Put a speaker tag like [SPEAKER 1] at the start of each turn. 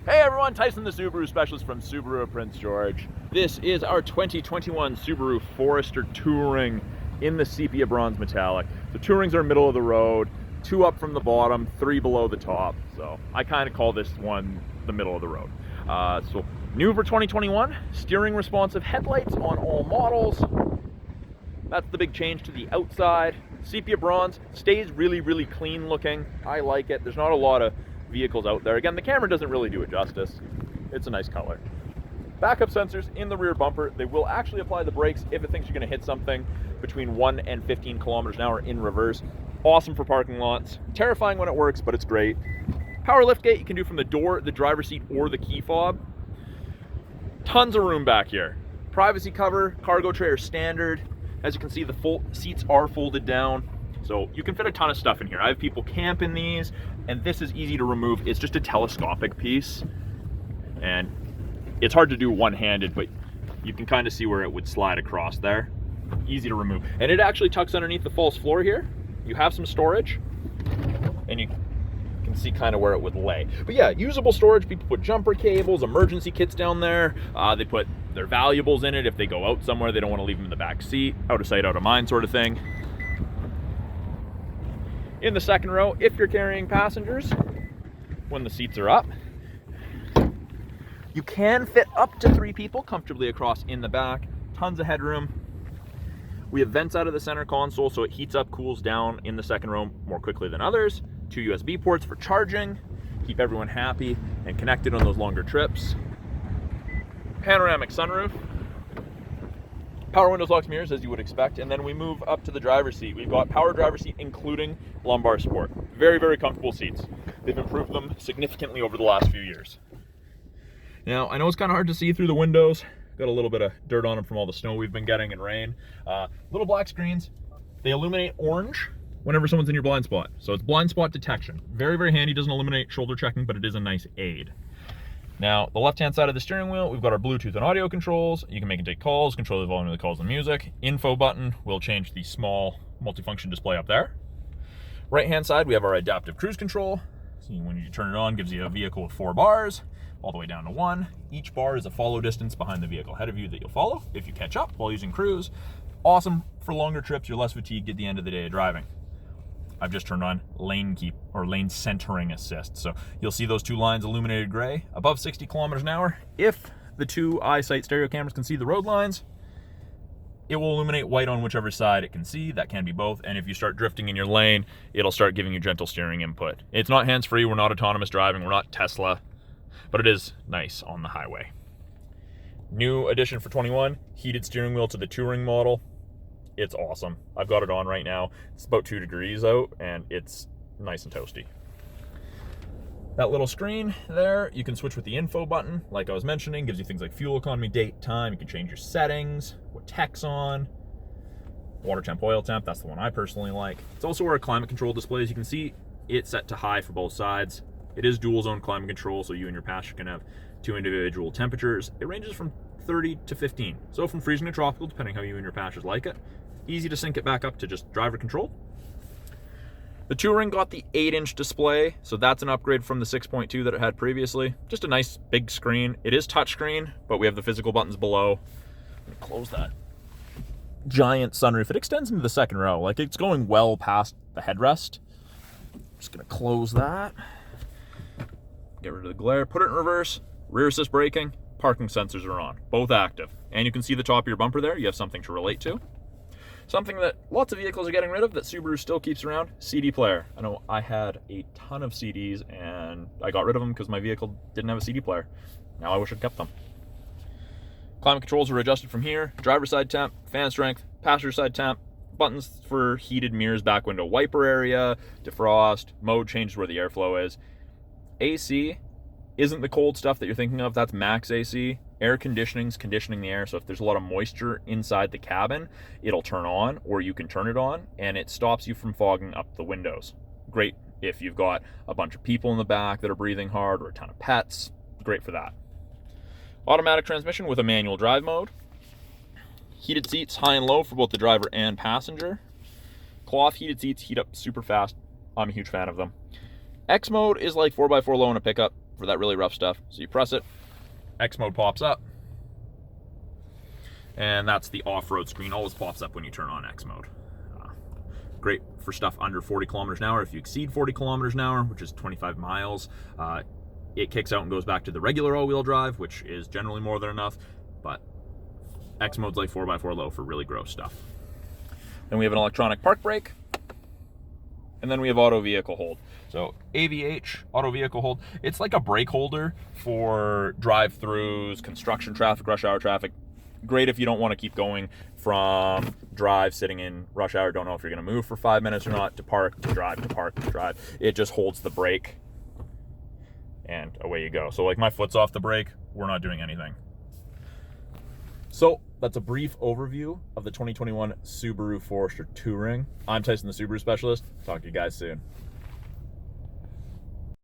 [SPEAKER 1] Hey everyone, Tyson the Subaru specialist from Subaru of Prince George. This is our 2021 Subaru Forester Touring in the sepia bronze metallic. The Tourings are middle of the road, 2 up from the bottom, 3 below the top. So I kind of call this one the middle of the road. So new for 2021, steering responsive headlights on all models. That's the big change to the outside. Sepia bronze stays really clean looking. I like it. There's not a lot of vehicles out there. Again, the camera doesn't really do it justice. It's a nice color. Backup sensors in the rear bumper. They will actually apply the brakes if it thinks you're going to hit something between 1 and 15 kilometers an hour in reverse. Awesome for parking lots. Terrifying when it works, but it's great. Power liftgate you can do from the door, the driver's seat, or the key fob. Tons of room back here. Privacy cover, cargo tray are standard. As you can see, the full seats are folded down, so you can fit a ton of stuff in here. I have people camp in these, and this is easy to remove. It's just a telescopic piece, and it's hard to do one-handed, but you can kind of see where it would slide across there. Easy to remove. And it actually tucks underneath the false floor here. You have some storage, and you can see kind of where it would lay. But yeah, usable storage. People put jumper cables, emergency kits down there. They put their valuables in it if they go out somewhere. They don't want to leave them in the back seat. Out of sight, out of mind sort of thing. In the second row, if you're carrying passengers, when the seats are up, you can fit up to 3 people comfortably across in the back. Tons of headroom. We have vents out of the center console, so it heats up, cools down in the second row more quickly than others. 2 USB ports for charging. Keep everyone happy and connected on those longer trips. Panoramic sunroof. Power windows, locks, mirrors, as you would expect. And then we move up to the driver's seat. We've got power driver's seat, including lumbar support. Very comfortable seats. They've improved them significantly over the last few years. Now, I know it's kind of hard to see through the windows. Got a little bit of dirt on them from all the snow we've been getting and rain. Little black screens. They illuminate orange whenever someone's in your blind spot. So it's blind spot detection. Very handy. Doesn't eliminate shoulder checking, but it is a nice aid. Now, the left-hand side of the steering wheel, we've got our Bluetooth and audio controls. You can make and take calls, control the volume of the calls and music. Info button will change the small multifunction display up there. Right-hand side, we have our adaptive cruise control. So when you turn it on, gives you a vehicle with 4 bars, all the way down to 1. Each bar is a follow distance behind the vehicle ahead of you that you'll follow if you catch up while using cruise. Awesome for longer trips. You're less fatigued at the end of the day of driving. I've just turned on lane keep or lane centering assist. So you'll see those 2 lines illuminated gray above 60 kilometers an hour. If the 2 eyesight stereo cameras can see the road lines, it will illuminate white on whichever side it can see. That can be both. And if you start drifting in your lane, it'll start giving you gentle steering input. It's not hands-free. We're not autonomous driving. We're not Tesla, but it is nice on the highway. New addition for 21, heated steering wheel to the Touring model. It's awesome. I've got it on right now. It's about 2 degrees out and it's nice and toasty. That little screen there, you can switch with the info button. Like I was mentioning, gives you things like fuel economy, date, time. You can change your settings, what tech's on, water temp, oil temp. That's the one I personally like. It's also where climate control displays. You can see it's set to high for both sides. It is dual zone climate control, so you and your passenger can have 2 individual temperatures. It ranges from 30 to 15. So from freezing to tropical, depending how you and your passengers like it. Easy to sync it back up to just driver control. The Touring got the 8-inch display, so that's an upgrade from the 6.2 that it had previously. Just a nice big screen. It is touchscreen, but we have the physical buttons below. I'm gonna close that giant sunroof. It extends into the second row. Like, it's going well past the headrest. Just gonna close that. Get rid of the glare. Put it in reverse. Rear assist braking. Parking sensors are on, both active. And you can see the top of your bumper there. You have something to relate to. Something that lots of vehicles are getting rid of that Subaru still keeps around, CD player. I know I had a ton of CDs and I got rid of them because my vehicle didn't have a CD player. Now I wish I'd kept them. Climate controls are adjusted from here. Driver side temp, fan strength, passenger side temp, buttons for heated mirrors, back window wiper area, defrost, mode changes where the airflow is. AC isn't the cold stuff that you're thinking of. That's max AC. Air conditioning's conditioning the air, so if there's a lot of moisture inside the cabin, it'll turn on, or you can turn it on, and it stops you from fogging up the windows. Great if you've got a bunch of people in the back that are breathing hard, or a ton of pets. Great for that. Automatic transmission with a manual drive mode. Heated seats, high and low for both the driver and passenger. Cloth heated seats heat up super fast. I'm a huge fan of them. X mode is like 4x4 low in a pickup for that really rough stuff. So you press it, X mode pops up, and that's the off-road screen. Always pops up when you turn on X mode. Great for stuff under 40 kilometers an hour. If you exceed 40 kilometers an hour, which is 25 miles, it kicks out and goes back to the regular all-wheel drive, which is generally more than enough, but X mode's like 4x4 low for really gross stuff. Then we have an electronic park brake, and then we have auto vehicle hold. So AVH, auto vehicle hold, it's like a brake holder for drive-throughs, construction traffic, rush hour traffic. Great if you don't want to keep going from drive, sitting in rush hour, don't know if you're going to move for 5 minutes or not, to park, to drive, to park, to drive. It just holds the brake, and away you go. So like my foot's off the brake, we're not doing anything. So that's a brief overview of the 2021 Subaru Forester Touring. I'm Tyson, the Subaru Specialist. Talk to you guys soon.